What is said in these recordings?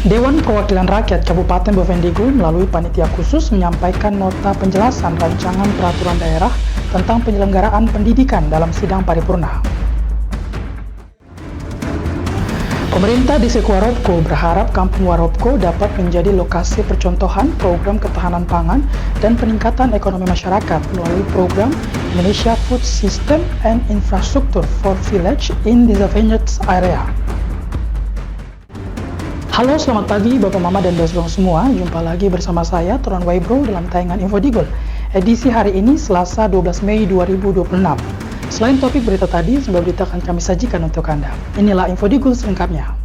Dewan Perwakilan Rakyat Kabupaten Bovendigul melalui panitia khusus menyampaikan nota penjelasan rancangan peraturan daerah tentang penyelenggaraan pendidikan dalam sidang paripurna. Pemerintah Distrik Waropko berharap Kampung Waropko dapat menjadi lokasi percontohan program ketahanan pangan dan peningkatan ekonomi masyarakat melalui program Indonesia Food System and Infrastructure for Village in Disadvantaged Area. Halo, selamat pagi Bapak Mama dan Bosbong semua. Jumpa lagi bersama saya Turan Waibro dalam tayangan Infodigul. Edisi hari ini Selasa 12 Mei 2026. Selain topik berita tadi, sebuah berita akan kami sajikan untuk Anda. Inilah Infodigul selengkapnya.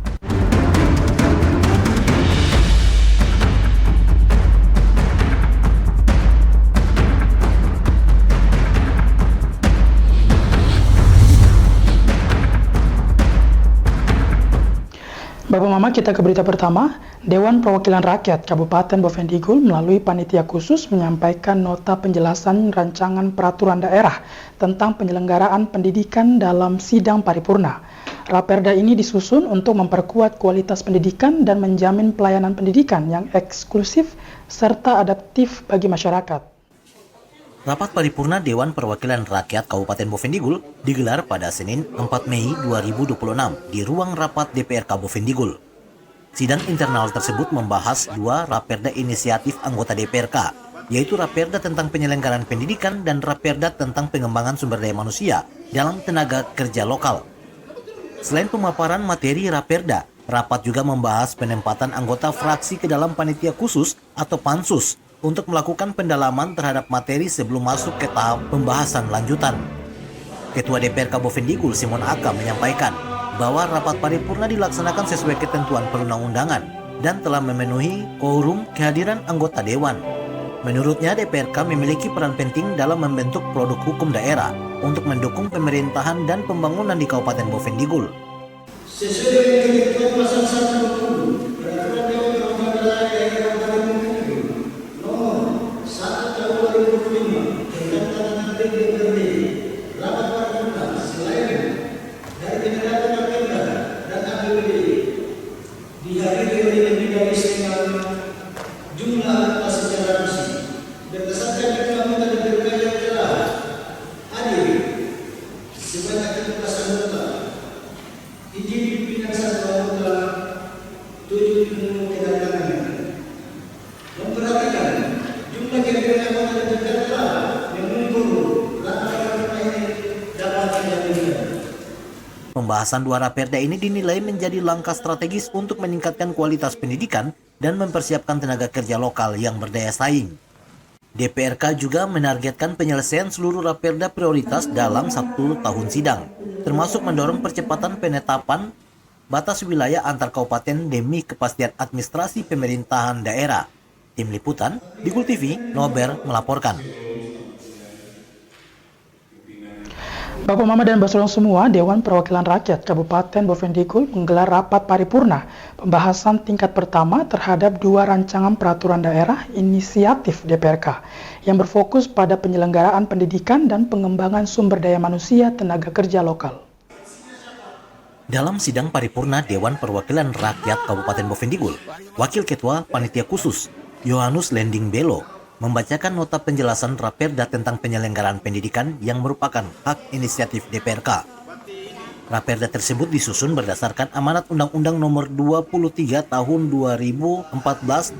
Bapak Mama, kita ke berita pertama. Dewan Perwakilan Rakyat Kabupaten Bovendigul melalui panitia khusus menyampaikan nota penjelasan rancangan peraturan daerah tentang penyelenggaraan pendidikan dalam sidang paripurna. Raperda ini disusun untuk memperkuat kualitas pendidikan dan menjamin pelayanan pendidikan yang eksklusif serta adaptif bagi masyarakat. Rapat paripurna Dewan Perwakilan Rakyat Kabupaten Bovendigul digelar pada Senin 4 Mei 2026 di ruang rapat DPRK Bovendigul. Sidang internal tersebut membahas dua raperda inisiatif anggota DPRK, yaitu raperda tentang penyelenggaraan pendidikan dan raperda tentang pengembangan sumber daya manusia dalam tenaga kerja lokal. Selain pemaparan materi raperda, rapat juga membahas penempatan anggota fraksi ke dalam panitia khusus atau pansus untuk melakukan pendalaman terhadap materi sebelum masuk ke tahap pembahasan lanjutan. Ketua DPRK Bovendigul Simon Aka menyampaikan bahwa rapat paripurna dilaksanakan sesuai ketentuan perundang-undangan dan telah memenuhi quorum kehadiran anggota dewan. Menurutnya DPRK memiliki peran penting dalam membentuk produk hukum daerah untuk mendukung pemerintahan dan pembangunan di Kabupaten Bovendigul. Sesuai dengan ketentuan pasal 120 Peraturan Dewan Perwakilan Rakyat Kabupaten Bovendigul nomor 1 tahun 2025 tentang tata tertib DPRD, rapat paripurna selain dari penyelenggaraan raperda dan APBD dihadiri oleh lebih dari setengah jumlah anggota secara resmi. Berdasarkan jumlah anggota DPRD yang telah hadir sebanyak 17 anggota, izin pimpinan 1 anggota, 7 penuh kedatangan. Memperhatikan jumlah kehadiran anggota DPRD telah memenuhi quorum, rapat paripurna ini dapat dijalankan. Pembahasan dua raperda ini dinilai menjadi langkah strategis untuk meningkatkan kualitas pendidikan dan mempersiapkan tenaga kerja lokal yang berdaya saing. DPRK juga menargetkan penyelesaian seluruh raperda prioritas dalam 1 tahun sidang, termasuk mendorong percepatan penetapan batas wilayah antar kabupaten demi kepastian administrasi pemerintahan daerah. Tim Liputan, Digul TV, Nober melaporkan. Bapak Mama dan Bosbong semua, Dewan Perwakilan Rakyat Kabupaten Bovendigul menggelar rapat paripurna pembahasan tingkat pertama terhadap dua rancangan peraturan daerah inisiatif DPRK yang berfokus pada penyelenggaraan pendidikan dan pengembangan sumber daya manusia tenaga kerja lokal. Dalam sidang paripurna Dewan Perwakilan Rakyat Kabupaten Bovendigul, Wakil Ketua Panitia Khusus Yohanus Lending Belo membacakan nota penjelasan raperda tentang penyelenggaraan pendidikan yang merupakan hak inisiatif DPRK. Raperda tersebut disusun berdasarkan amanat Undang-Undang Nomor 23 Tahun 2014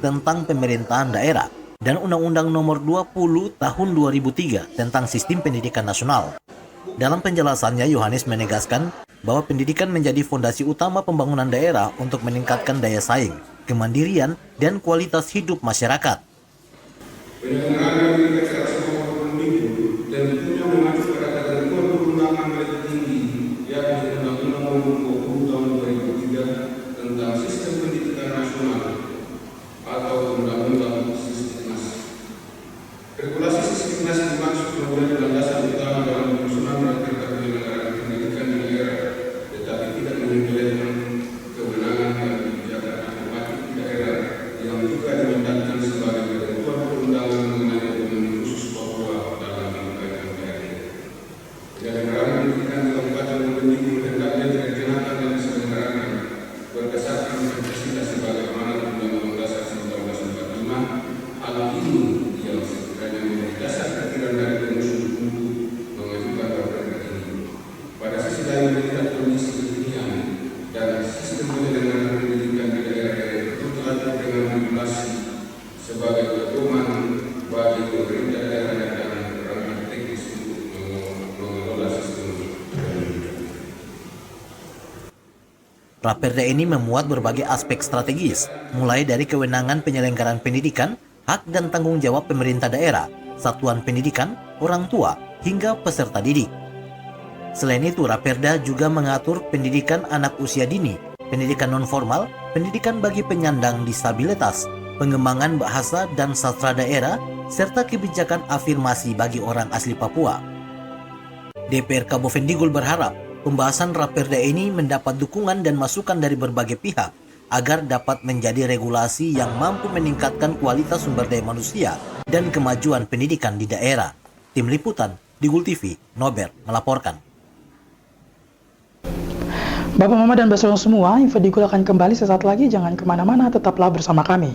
tentang Pemerintahan Daerah dan Undang-Undang Nomor 20 Tahun 2003 tentang Sistem Pendidikan Nasional. Dalam penjelasannya, Yohanes menegaskan bahwa pendidikan menjadi fondasi utama pembangunan daerah untuk meningkatkan daya saing, kemandirian, dan kualitas hidup masyarakat. Penyelenggaraan pendidikan secara semua pendidik tentunya mengacu pada ketentuan perundangan yang tinggi, yakni Undang-Undang Nomor 20 Tahun 2003 tentang Sistem Pendidikan Nasional atau Undang-Undang Sistemnas. Regulasi Sistemnas dimaksud memberi landasan utama dalam penyusunan raperda penyelenggaraan pendidikan di daerah, tetapi tidak menyebutkan kewenangan dan kebijakan akrobatik di daerah yang juga dimendatkan sebagai ketentuan perundangan mengenai otonomi khusus sistem penyelenggaraan pendidikan di daerah-daerah tertutup dengan regulasi sebagai pedoman bagi pemerintah daerah dan perangkat teknis untuk mengelola sistem pendidikan. Raperda ini memuat berbagai aspek strategis, mulai dari kewenangan penyelenggaraan pendidikan, hak dan tanggung jawab pemerintah daerah, satuan pendidikan, orang tua, hingga peserta didik. Selain itu, Raperda juga mengatur pendidikan anak usia dini, pendidikan non-formal, pendidikan bagi penyandang disabilitas, pengembangan bahasa dan sastra daerah, serta kebijakan afirmasi bagi orang asli Papua. DPR Kabupaten Digul berharap pembahasan Raperda ini mendapat dukungan dan masukan dari berbagai pihak agar dapat menjadi regulasi yang mampu meningkatkan kualitas sumber daya manusia dan kemajuan pendidikan di daerah. Tim Liputan, Digul TV, Nober melaporkan. Bapak, Mama, dan Bapak semua, Info Digul akan kembali sesaat lagi. Jangan kemana-mana, tetaplah bersama kami.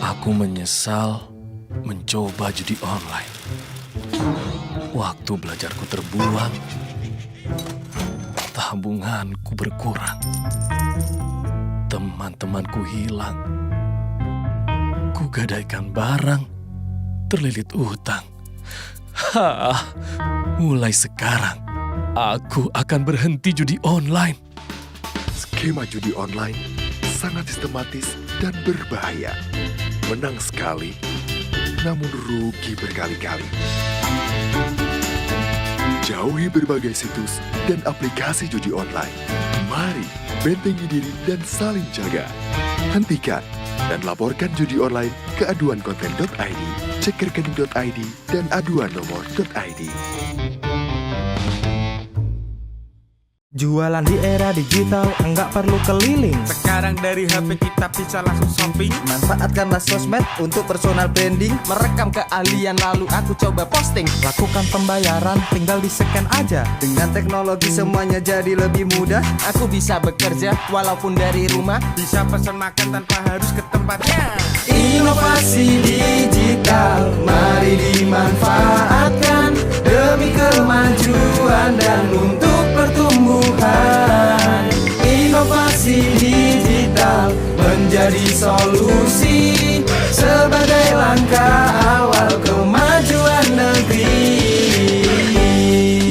Aku menyesal mencoba judi online. Waktu belajarku terbuang, tabunganku berkurang, teman-temanku hilang, kugadaikan barang, terlilit utang. Mulai sekarang, aku akan berhenti judi online. Skema judi online sangat sistematis dan berbahaya. Menang sekali, namun rugi berkali-kali. Jauhi berbagai situs dan aplikasi judi online. Mari bentengi diri dan saling jaga. Hentikan dan laporkan judi online ke aduankonten.id, cek rekening.id, dan aduan nomor.id. Jualan di era digital, enggak perlu keliling. Sekarang dari HP kita bisa langsung shopping. Manfaatkanlah sosmed untuk personal branding. Merekam keahlian lalu aku coba posting. Lakukan pembayaran, tinggal di-scan aja. Dengan teknologi semuanya jadi lebih mudah. Aku bisa bekerja walaupun dari rumah. Bisa pesan makan tanpa harus ke tempatnya. Inovasi digital, mari dimanfaatkan demi kemajuan dan untuk pertumbuhan. Inovasi digital menjadi solusi sebagai langkah awal kemajuan negeri.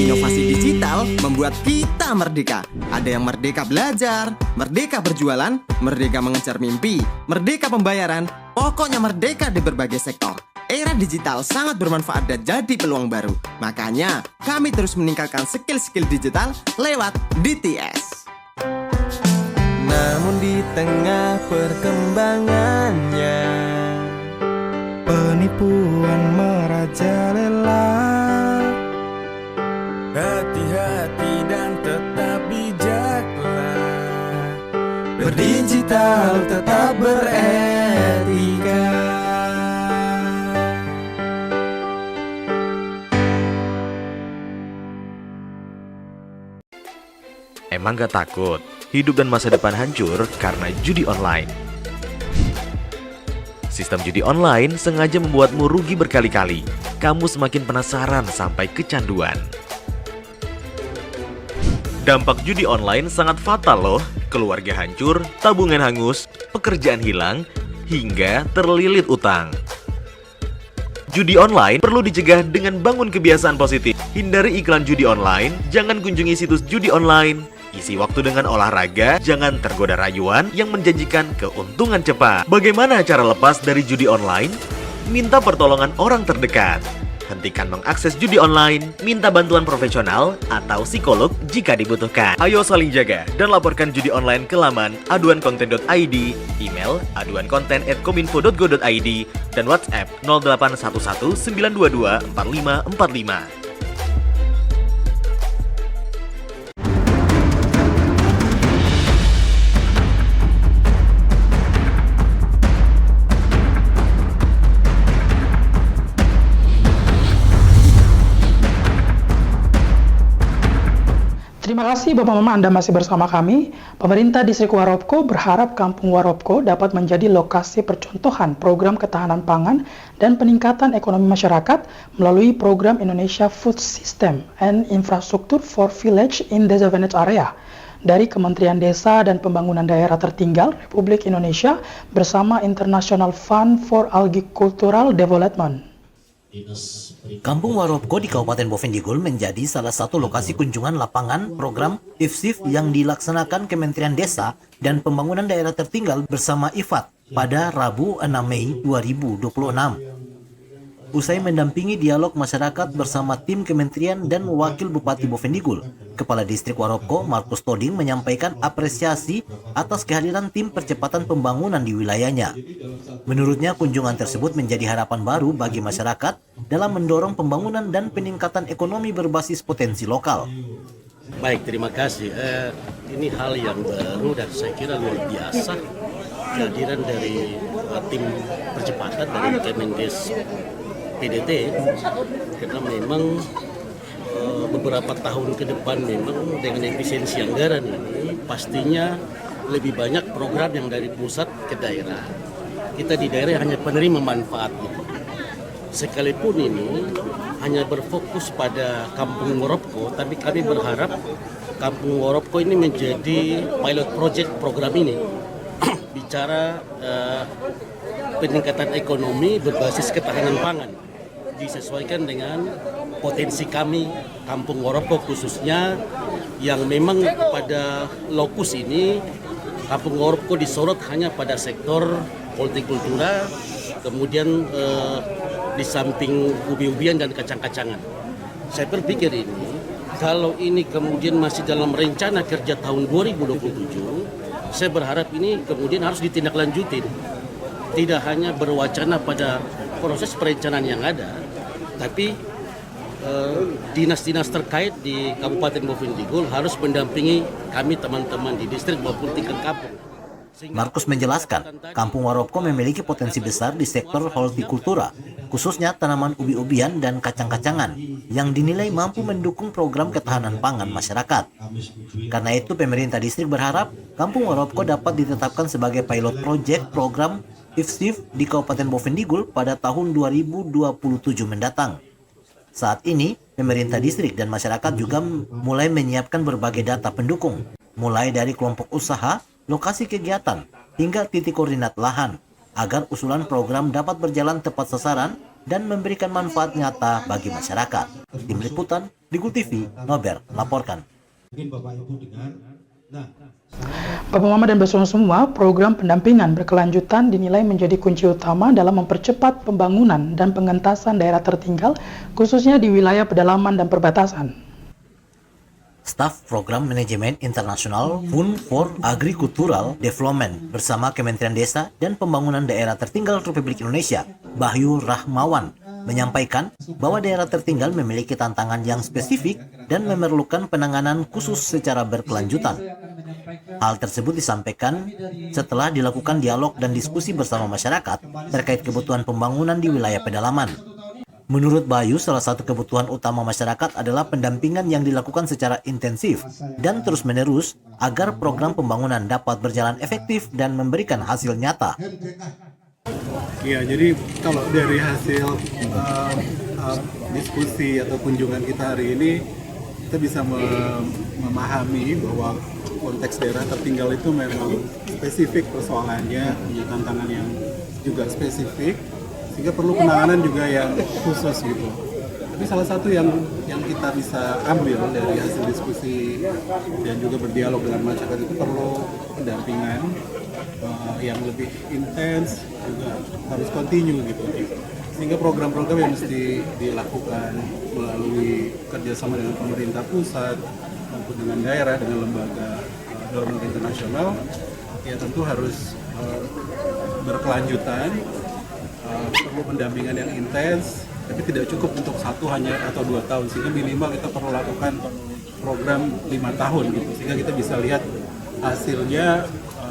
Inovasi digital membuat kita merdeka. Ada yang merdeka belajar, merdeka berjualan, merdeka mengejar mimpi, merdeka pembayaran, pokoknya merdeka di berbagai sektor. Era digital sangat bermanfaat dan jadi peluang baru. Makanya, kami terus meningkatkan skill-skill digital lewat DTS. Namun di tengah perkembangannya, penipuan merajalela. Hati-hati dan tetap bijaklah. Berdigital tetap beretika. Emang gak takut hidup dan masa depan hancur karena judi online? Sistem judi online sengaja membuatmu rugi berkali-kali. Kamu semakin penasaran sampai kecanduan. Dampak judi online sangat fatal loh. Keluarga hancur, tabungan hangus, pekerjaan hilang, hingga terlilit utang. Judi online perlu dicegah dengan bangun kebiasaan positif. Hindari iklan judi online, jangan kunjungi situs judi online. Isi waktu dengan olahraga, jangan tergoda rayuan yang menjanjikan keuntungan cepat. Bagaimana cara lepas dari judi online? Minta pertolongan orang terdekat. Hentikan mengakses judi online, minta bantuan profesional atau psikolog jika dibutuhkan. Ayo saling jaga dan laporkan judi online ke laman aduankonten.id, email aduankonten@kominfo.go.id, dan WhatsApp 0811 922 4545. Terima kasih Bapak Mama Anda masih bersama kami. Pemerintah Distrik Waropko berharap Kampung Waropko dapat menjadi lokasi percontohan program ketahanan pangan dan peningkatan ekonomi masyarakat melalui program Indonesia Food System and Infrastructure for Village in Disadvantaged Area dari Kementerian Desa dan Pembangunan Daerah Tertinggal Republik Indonesia bersama International Fund for Agricultural Development. Kampung Waropko di Kabupaten Bovendigul menjadi salah satu lokasi kunjungan lapangan program IFSIF yang dilaksanakan Kementerian Desa dan Pembangunan Daerah Tertinggal bersama IFAD pada Rabu 6 Mei 2026. Usai mendampingi dialog masyarakat bersama tim kementerian dan Wakil Bupati Bovendigul, Kepala Distrik Waropko Markus Toding menyampaikan apresiasi atas kehadiran tim percepatan pembangunan di wilayahnya. Menurutnya, kunjungan tersebut menjadi harapan baru bagi masyarakat dalam mendorong pembangunan dan peningkatan ekonomi berbasis potensi lokal. Baik, terima kasih. Ini hal yang baru dan saya kira luar biasa kehadiran dari tim percepatan dari Kemendes PDT, karena memang beberapa tahun ke depan memang dengan efisiensi anggaran ini pastinya lebih banyak program yang dari pusat ke daerah. Kita di daerah hanya penerima manfaat. Sekalipun ini hanya berfokus pada Kampung Waropko, tapi kami berharap Kampung Waropko ini menjadi pilot project program ini. Bicara peningkatan ekonomi berbasis ketahanan pangan, disesuaikan dengan potensi kami Kampung Waropko khususnya yang memang pada lokus ini Kampung Waropko disorot hanya pada sektor hortikultura, kemudian di samping ubi-ubian dan kacang-kacangan. Saya berpikir ini kalau ini kemudian masih dalam rencana kerja tahun 2027, saya berharap ini kemudian harus ditindaklanjutin. Tidak hanya berwacana pada proses perencanaan yang ada, tapi dinas-dinas terkait di Kabupaten Bovendigul harus mendampingi kami teman-teman di distrik maupun tingkat kampung. Markus menjelaskan, Kampung Waropko memiliki potensi besar di sektor hortikultura, khususnya tanaman ubi-ubian dan kacang-kacangan, yang dinilai mampu mendukung program ketahanan pangan masyarakat. Karena itu, pemerintah distrik berharap Kampung Waropko dapat ditetapkan sebagai pilot project program IFSIF di Kabupaten Bovendigul pada tahun 2027 mendatang. Saat ini, pemerintah distrik dan masyarakat juga mulai menyiapkan berbagai data pendukung, mulai dari kelompok usaha, lokasi kegiatan, hingga titik koordinat lahan, agar usulan program dapat berjalan tepat sasaran dan memberikan manfaat nyata bagi masyarakat. Tim Liputan, Digul TV, Nober, laporkan. Bapak Mama dan Bapak semua, program pendampingan berkelanjutan dinilai menjadi kunci utama dalam mempercepat pembangunan dan pengentasan daerah tertinggal, khususnya di wilayah pedalaman dan perbatasan. Staf Program Manajemen Internasional Fund for Agricultural Development bersama Kementerian Desa dan Pembangunan Daerah Tertinggal Republik Indonesia, Bayu Rahmawan, menyampaikan bahwa daerah tertinggal memiliki tantangan yang spesifik dan memerlukan penanganan khusus secara berkelanjutan. Hal tersebut disampaikan setelah dilakukan dialog dan diskusi bersama masyarakat terkait kebutuhan pembangunan di wilayah pedalaman. Menurut Bayu, salah satu kebutuhan utama masyarakat adalah pendampingan yang dilakukan secara intensif dan terus-menerus agar program pembangunan dapat berjalan efektif dan memberikan hasil nyata. Ya, jadi kalau dari hasil diskusi atau kunjungan kita hari ini, kita bisa memahami bahwa konteks daerah tertinggal itu memang spesifik persoalannya, punya tantangan yang juga spesifik, sehingga perlu penanganan juga yang khusus gitu. Tapi salah satu yang kita bisa ambil dari hasil diskusi dan juga berdialog dengan masyarakat itu perlu pendampingan yang lebih intens, juga harus continue gitu. Sehingga program-program yang mesti dilakukan melalui kerjasama dengan pemerintah pusat maupun dengan daerah, dengan lembaga donor internasional, ya tentu harus berkelanjutan, perlu pendampingan yang intens, tapi tidak cukup untuk 1 hanya atau 2 tahun, sehingga minimal kita perlu lakukan program 5 tahun gitu, sehingga kita bisa lihat hasilnya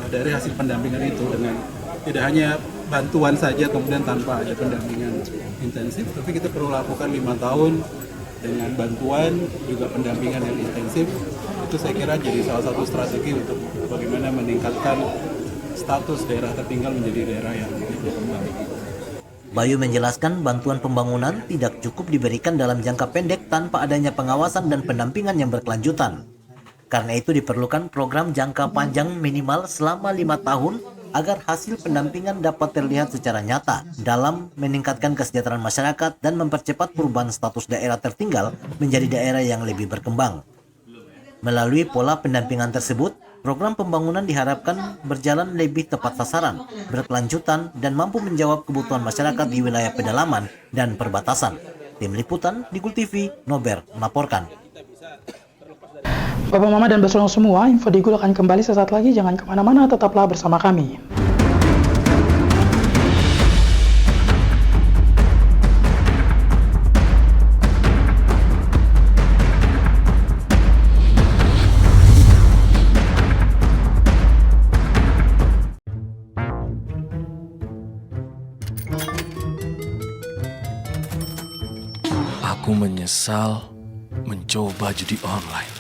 dari hasil pendampingan itu dengan tidak hanya bantuan saja kemudian tanpa ada pendampingan intensif, tapi kita perlu lakukan 5 tahun dengan bantuan juga pendampingan yang intensif itu saya kira jadi salah satu strategi untuk bagaimana meningkatkan status daerah tertinggal menjadi daerah yang berkembang. Bayu menjelaskan bantuan pembangunan tidak cukup diberikan dalam jangka pendek tanpa adanya pengawasan dan pendampingan yang berkelanjutan. Karena itu diperlukan program jangka panjang minimal selama 5 tahun agar hasil pendampingan dapat terlihat secara nyata dalam meningkatkan kesejahteraan masyarakat dan mempercepat perubahan status daerah tertinggal menjadi daerah yang lebih berkembang. Melalui pola pendampingan tersebut, program pembangunan diharapkan berjalan lebih tepat sasaran, berkelanjutan, dan mampu menjawab kebutuhan masyarakat di wilayah pedalaman dan perbatasan. Tim Liputan di Gul TV, Nober melaporkan. Bapak, Mama, dan Basolong semua, info di Gul akan kembali sesaat lagi. Jangan kemana-mana, tetaplah bersama kami. Aku menyesal mencoba judi online.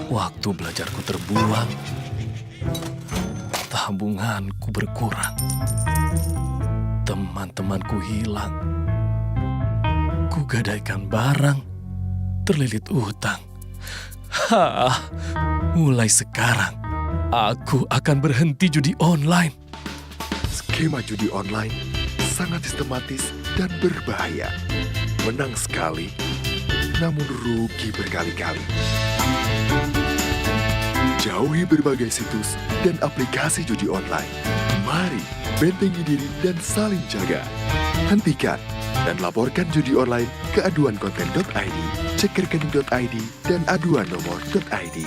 Waktu belajarku terbuang, tabunganku berkurang, teman-temanku hilang, kugadaikan barang, terlilit utang. Mulai sekarang, aku akan berhenti judi online. Skema judi online sangat sistematis dan berbahaya. Menang sekali, namun rugi berkali-kali. Jauhi berbagai situs dan aplikasi judi online. Mari bentengi diri dan saling jaga. Hentikan dan laporkan judi online ke aduankonten.id, cek rekening.id, dan aduan nomor.id.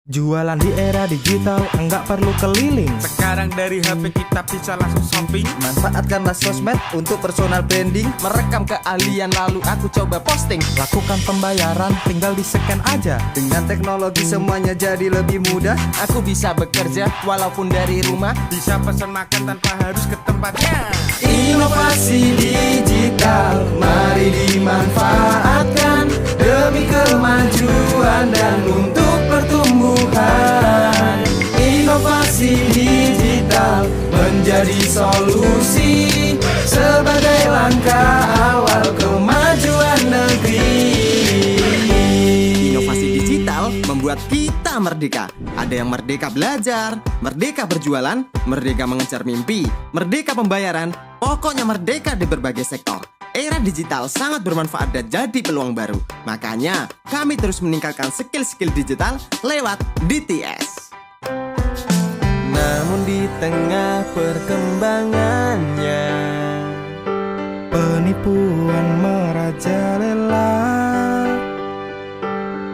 Jualan di era digital, enggak perlu keliling. Sekarang dari HP kita bisa langsung shopping. Manfaatkanlah sosmed untuk personal branding. Merekam keahlian lalu aku coba posting. Lakukan pembayaran, tinggal di-scan aja. Dengan teknologi semuanya jadi lebih mudah. Aku bisa bekerja walaupun dari rumah. Bisa pesan makan tanpa harus ke tempatnya. Inovasi digital, mari dimanfaatkan demi kemajuan dan untuk pertumbuhan. Inovasi digital menjadi solusi sebagai langkah awal kemajuan negeri. Inovasi digital membuat kita merdeka. Ada yang merdeka belajar, merdeka berjualan, merdeka mengejar mimpi, merdeka pembayaran, pokoknya merdeka di berbagai sektor. Era digital sangat bermanfaat dan jadi peluang baru. Makanya, kami terus meningkatkan skill-skill digital lewat DTS. Namun di tengah perkembangannya, penipuan merajalela.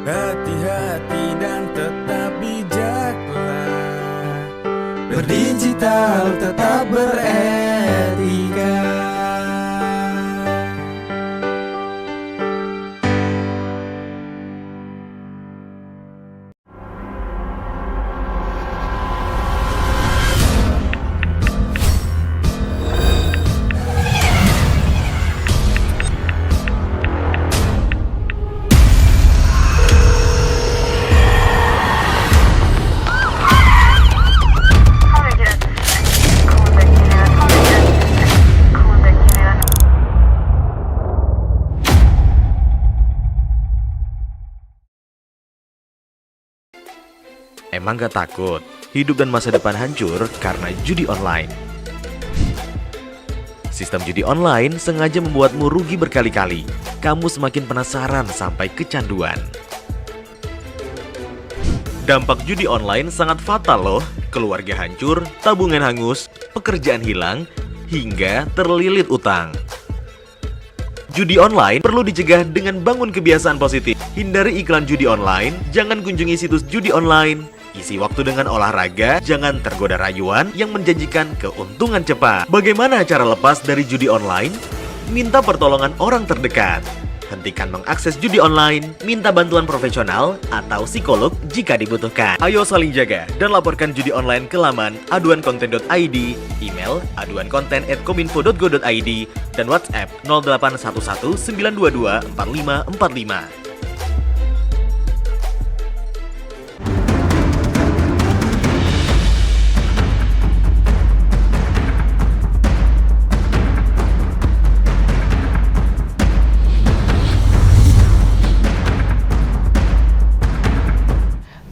Hati-hati dan tetap bijaklah. Berdigital tetap beretika. Emang gak takut hidup dan masa depan hancur karena judi online? Sistem judi online sengaja membuatmu rugi berkali-kali. Kamu semakin penasaran sampai kecanduan. Dampak judi online sangat fatal loh. Keluarga hancur, tabungan hangus, pekerjaan hilang, hingga terlilit utang. Judi online perlu dicegah dengan bangun kebiasaan positif. Hindari iklan judi online, jangan kunjungi situs judi online. Isi waktu dengan olahraga, jangan tergoda rayuan yang menjanjikan keuntungan cepat. Bagaimana cara lepas dari judi online? Minta pertolongan orang terdekat. Hentikan mengakses judi online, minta bantuan profesional atau psikolog jika dibutuhkan. Ayo saling jaga dan laporkan judi online ke laman aduankonten.id, email aduankonten@kominfo.go.id, dan WhatsApp 0811 922 4545.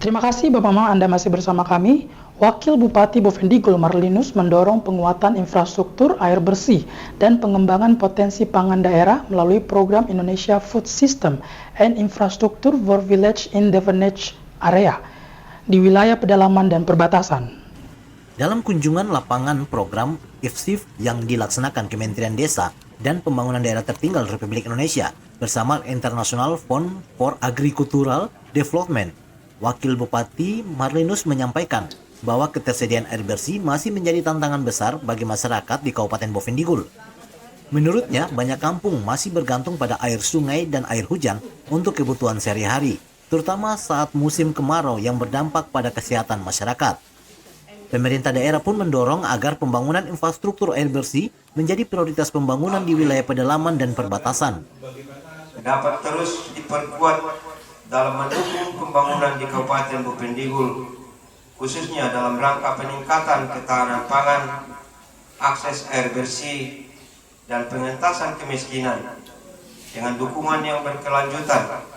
Terima kasih Bapak Mama, Anda masih bersama kami. Wakil Bupati Bovendigul Marlinus mendorong penguatan infrastruktur air bersih dan pengembangan potensi pangan daerah melalui program Indonesia Food System and Infrastructure for Village in Devonage Area di wilayah pedalaman dan perbatasan. Dalam kunjungan lapangan program IFSIF yang dilaksanakan Kementerian Desa dan Pembangunan Daerah Tertinggal Republik Indonesia bersama International Fund for Agricultural Development, Wakil Bupati Marlinus menyampaikan bahwa ketersediaan air bersih masih menjadi tantangan besar bagi masyarakat di Kabupaten Bovendigul. Menurutnya, banyak kampung masih bergantung pada air sungai dan air hujan untuk kebutuhan sehari-hari, terutama saat musim kemarau yang berdampak pada kesehatan masyarakat. Pemerintah daerah pun mendorong agar pembangunan infrastruktur air bersih menjadi prioritas pembangunan di wilayah pedalaman dan perbatasan. Dapat terus diperkuat dalam mendukung pembangunan di Kabupaten Bovendigul, khususnya dalam rangka peningkatan ketahanan pangan, akses air bersih, dan pengentasan kemiskinan dengan dukungan yang berkelanjutan.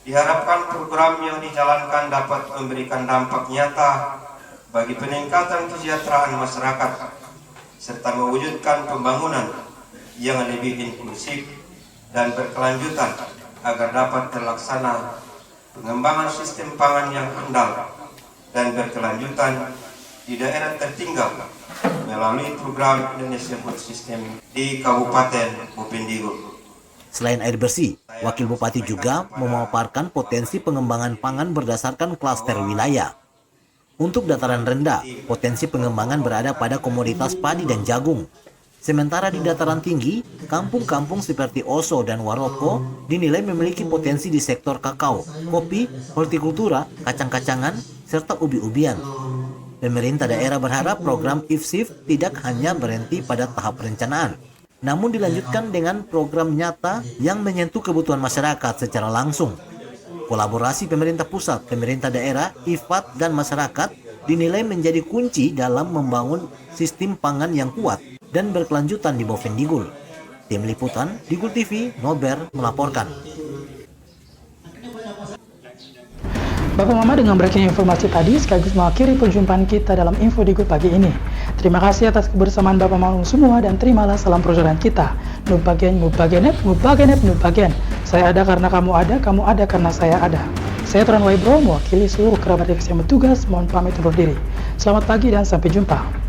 Diharapkan program yang dijalankan dapat memberikan dampak nyata bagi peningkatan kesejahteraan masyarakat serta mewujudkan pembangunan yang lebih inklusif dan berkelanjutan agar dapat terlaksana pengembangan sistem pangan yang handal dan berkelanjutan di daerah tertinggal melalui program Indonesia Food System di Kabupaten Bovendigul. Selain air bersih, Wakil Bupati juga memaparkan potensi pengembangan pangan berdasarkan klaster wilayah. Untuk dataran rendah, potensi pengembangan berada pada komoditas padi dan jagung. Sementara di dataran tinggi, kampung-kampung seperti Oso dan Waroko dinilai memiliki potensi di sektor kakao, kopi, hortikultura, kacang-kacangan, serta ubi-ubian. Pemerintah daerah berharap program IFSIF tidak hanya berhenti pada tahap perencanaan, namun dilanjutkan dengan program nyata yang menyentuh kebutuhan masyarakat secara langsung. Kolaborasi pemerintah pusat, pemerintah daerah, IFAD, dan masyarakat dinilai menjadi kunci dalam membangun sistem pangan yang kuat dan berkelanjutan di Bovendigul. Tim Liputan, Digul TV, Nober melaporkan. Bapak Mama, dengan breaking informasi tadi sekaligus mengakhiri perjumpaan kita dalam Info Digul pagi ini. Terima kasih atas kebersamaan Bapak Mama semua dan terimalah salam persaudaraan kita. Nubagen, mubagenet, mubagenet, nubagen. Saya ada karena kamu ada karena saya ada. Saya Tuan Waibro, mewakili seluruh kerabat desa yang bertugas, mohon pamit undur diri. Selamat pagi dan sampai jumpa.